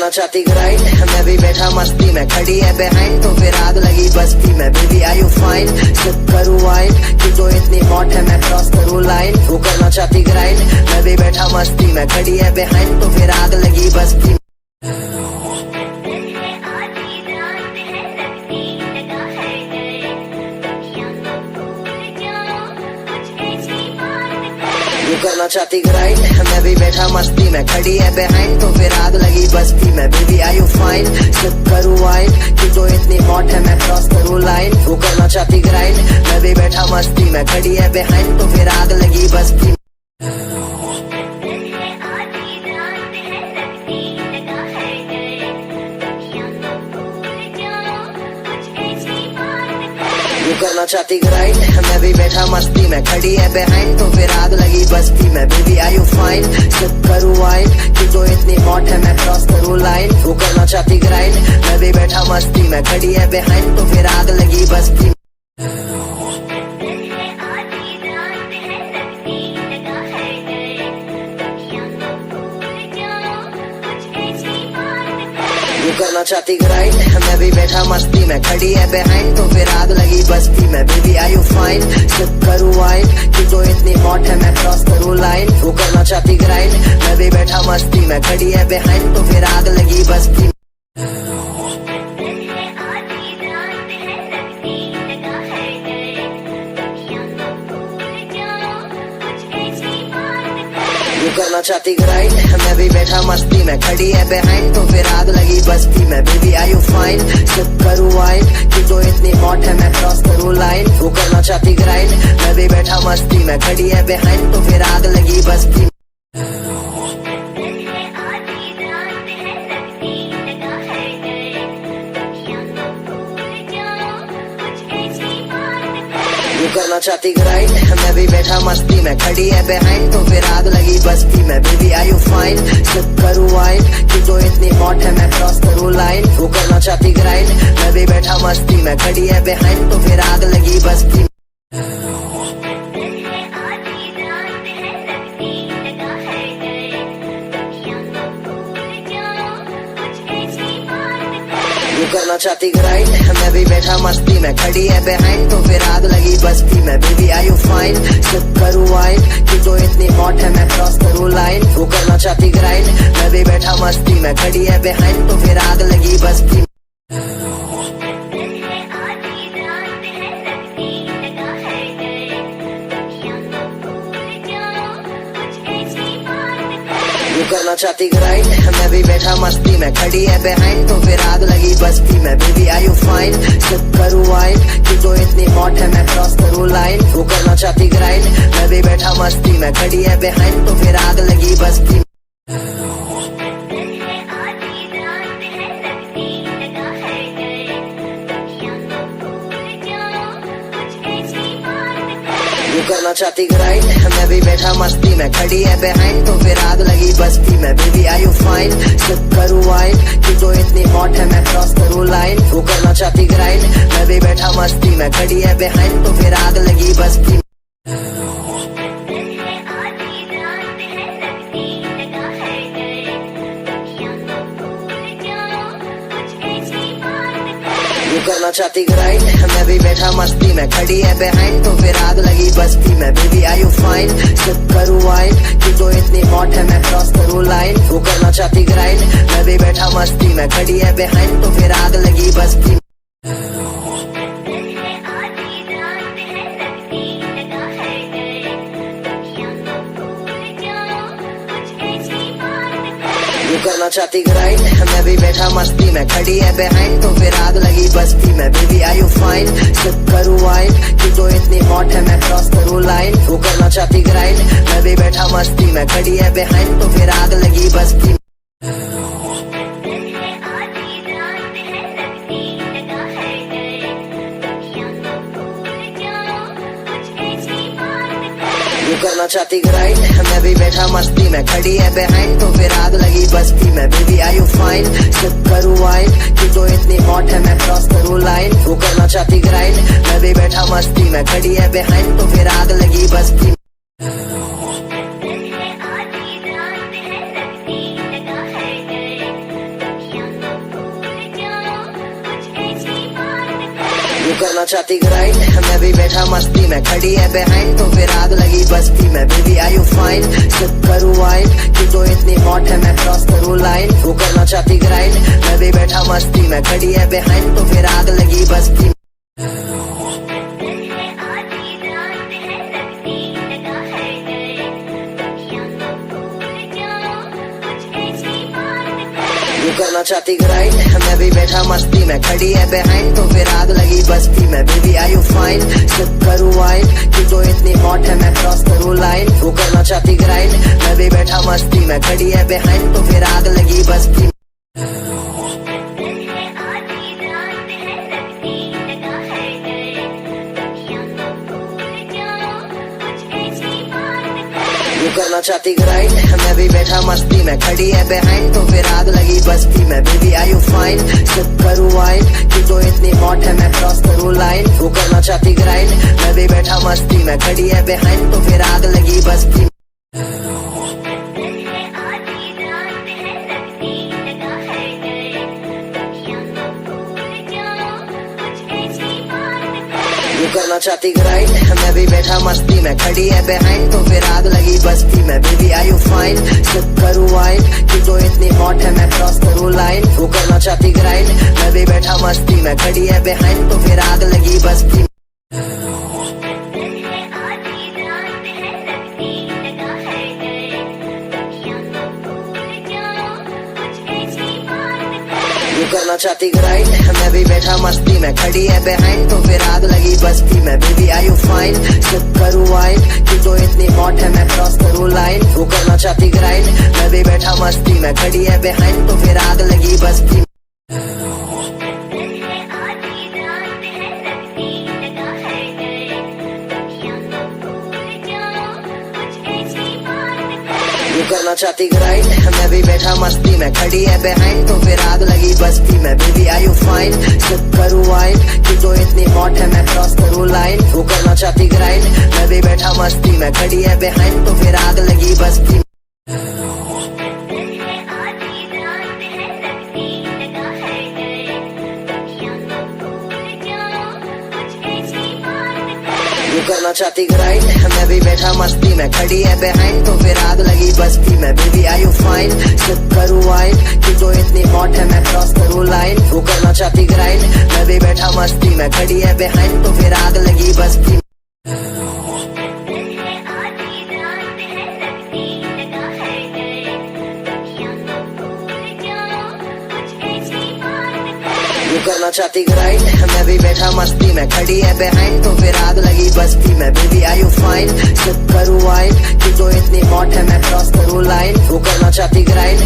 करना चाहती ग्राइंड, मैं भी बैठा मस्ती में, खड़ी है बिहाइंड तो फिर आग लगी बस्ती में। Baby are you fine, sip करूँ वाइन, तू तो इतनी हॉट है मैं क्रॉस करूँ लाइन। वो करना चाहती ग्राइंड, मैं भी बैठा मस्ती में, खड़ी है बिहाइंड तो फिर आग लगी बस्ती में। करना चाहती ग्राइंड, मैं भी बैठा मस्ती में, खड़ी है बिहाइंड तो फिर आग लगी बस्ती में। Baby are you fine, sip करूँ वाइन, तू तो इतनी हॉट है मैं क्रॉस करूँ लाइन। वो करना चाहती ग्राइंड, मैं भी बैठा मस्ती में, खड़ी है बिहाइंड तो फिर आग लगी बस्ती में। करना चाहती ग्राइंड, मैं भी बैठा मस्ती में, खड़ी है बिहाइंड तो फिर आग लगी बस्ती में। Baby are you fine, sip करूँ वाइन, तू तो इतनी हॉट है मैं क्रॉस करूँ लाइन। वो करना चाहती ग्राइंड, मैं भी बैठा मस्ती में, खड़ी है बिहाइंड तो फिर आग लगी बस्ती में। करना चाहती ग्राइंड, मैं भी बैठा मस्ती में, खड़ी है बिहाइंड तो फिर आग लगी बस्ती में। Baby are you fine, sip करूँ वाइन, तू तो इतनी हॉट है मैं क्रॉस करूँ लाइन। वो करना चाहती ग्राइंड, मैं भी बैठा मस्ती में, खड़ी है बिहाइंड तो फिर आग लगी बस्ती में। करना चाहती ग्राइंड, मैं भी बैठा मस्ती में, खड़ी है बिहाइंड तो फिर आग लगी बस्ती में। Baby are you fine, sip करूँ वाइन, तू तो इतनी हॉट है मैं क्रॉस करूँ लाइन। वो करना चाहती ग्राइंड, मैं भी बैठा मस्ती में, खड़ी है बिहाइंड तो फिर आग लगी बस्ती में। करना चाहती ग्राइंड, मैं भी बैठा मस्ती में, खड़ी है बिहाइंड तो फिर आग लगी बस्ती में। Baby are you fine, sip करूँ वाइन, तू तो इतनी हॉट है मैं क्रॉस करूँ लाइन। वो करना चाहती ग्राइंड, मैं भी बैठा मस्ती में, खड़ी है बिहाइंड तो फिर आग लगी बस्ती में। करना चाहती ग्राइंड, मैं भी बैठा मस्ती में, खड़ी है बिहाइंड तो फिर आग लगी बस्ती में। Baby are you fine, sip करूँ वाइन, तू तो इतनी हॉट है मैं क्रॉस करूँ लाइन। वो करना चाहती ग्राइंड, मैं भी बैठा मस्ती में, खड़ी है बिहाइंड तो फिर आग लगी बस्ती में। करना चाहती ग्राइंड, मैं भी बैठा मस्ती में, खड़ी है बिहाइंड तो फिर आग लगी बस्ती में। Baby are you fine, sip करूँ वाइन, तू तो इतनी हॉट है मैं क्रॉस करूँ लाइन। वो करना चाहती ग्राइंड, मैं भी बैठा मस्ती में, खड़ी है बिहाइंड तो फिर आग लगी बस्ती में। करना चाहती ग्राइंड, मैं भी बैठा मस्ती में, खड़ी है बिहाइंड तो फिर आग लगी बस्ती में। Baby are you fine, sip करूँ वाइन, तू तो इतनी हॉट है मैं क्रॉस करूँ लाइन। वो करना चाहती ग्राइंड, मैं भी बैठा मस्ती में, खड़ी है बिहाइंड तो फिर आग लगी बस्ती में। करना चाहती ग्राइंड, मैं भी बैठा मस्ती में, खड़ी है बिहाइंड तो फिर आग लगी बस्ती में। Baby are you fine, sip करूँ वाइन, तू तो इतनी हॉट है मैं क्रॉस करूँ लाइन। वो करना चाहती ग्राइंड, मैं भी बैठा मस्ती में, खड़ी है बिहाइंड तो फिर आग लगी बस्ती में। करना चाहती ग्राइंड, मैं भी बैठा मस्ती में, खड़ी है बिहाइंड तो फिर आग लगी बस्ती में। Baby are you fine, sip करूँ वाइन, तू तो इतनी हॉट है मैं क्रॉस करूँ लाइन। वो करना चाहती ग्राइंड, मैं भी बैठा मस्ती में, खड़ी है बिहाइंड तो फिर आग लगी बस्ती में। करना चाहती ग्राइंड, मैं भी बैठा मस्ती में, खड़ी है बिहाइंड तो फिर आग लगी बस्ती में। Baby are you fine, sip करूँ वाइन, तू तो इतनी हॉट है मैं क्रॉस करूँ लाइन। वो करना चाहती ग्राइंड, मैं भी बैठा मस्ती में, खड़ी है बिहाइंड तो फिर आग लगी बस्ती में। वो करना चाहती ग्राइंड, मैं भी बैठा मस्ती में, खड़ी है बिहाइंड तो फिर आग लगी बस्ती में। Baby are you fine, sip करूँ वाइन, कि तो इतनी हॉट है मैं क्रॉस करूँ लाइन। वो करना चाहती ग्राइंड, मैं भी बैठा मस्ती में, खड़ी है बिहाइंड तो फिर आग लगी बस्ती में। वो करना चाहती ग्राइंड, मैं भी बैठा मस्ती में, खड़ी है बिहाइंड तो फिर आग लगी बस्ती में। Baby are you fine, sip करूँ वाइन, कि तो इतनी हॉट है मैं क्रॉस करूँ लाइन। वो करना चाहती ग्राइंड, मैं भी बैठा मस्ती में, खड़ी है बिहाइंड तो फिर आग लगी बस्ती में। वो करना चाहती ग्राइंड, मैं भी बैठा मस्ती में, खड़ी है बिहाइंड तो फिर आग लगी बस्ती में। Baby are you fine, sip करूँ वाइन, कि तो इतनी हॉट है मैं क्रॉस करूँ लाइन। वो करना चाहती ग्राइंड, मैं भी बैठा मस्ती में, खड़ी है बिहाइंड तो फिर आग लगी बस्ती में। वो करना चाहती ग्राइंड, मैं भी बैठा मस्ती में, खड़ी है बिहाइंड तो फिर आग लगी बस्ती में। Baby are you fine, sip करूँ वाइन, कि तो इतनी हॉट है मैं क्रॉस करूँ लाइन। वो करना चाहती ग्राइंड, मैं भी बैठा मस्ती में, खड़ी है बिहाइंड तो फिर आग लगी बस्ती में। वो करना चाहती ग्राइंड, मैं भी बैठा मस्ती में, खड़ी है बिहाइंड तो फिर आग लगी बस्ती में। Baby are you fine, sip करूँ वाइन, कि तो इतनी हॉट है मैं क्रॉस करूँ लाइन। वो करना चाहती ग्राइंड, मैं भी बैठा मस्ती में, खड़ी है बिहाइंड तो फिर आग लगी बस्ती में। वो करना चाहती ग्राइंड, मैं भी बैठा मस्ती में, खड़ी है बिहाइंड तो फिर आग लगी बस्ती में। Baby are you fine, sip करूँ वाइन, कि तो इतनी हॉट है मैं क्रॉस करूँ लाइन। वो करना चाहती ग्राइंड, मैं भी बैठा मस्ती में, खड़ी है बिहाइंड तो फिर आग लगी बस्ती में। वो करना चाहती ग्राइंड, मैं भी बैठा मस्ती में, खड़ी है बिहाइंड तो फिर आग लगी बस्ती में। Baby are you fine, sip करूँ वाइन, कि तो इतनी हॉट है मैं क्रॉस करूँ लाइन। वो करना चाहती ग्राइंड, मैं भी बैठा मस्ती में, खड़ी है बिहाइंड तो फिर आग लगी बस्ती में। वो करना चाहती ग्राइंड, मैं भी बैठा मस्ती में, खड़ी है बिहाइंड तो फिर आग लगी बस्ती में। Baby are you fine, sip करूँ वाइन, कि तो इतनी हॉट है मैं क्रॉस करूँ लाइन। वो करना चाहती ग्राइंड,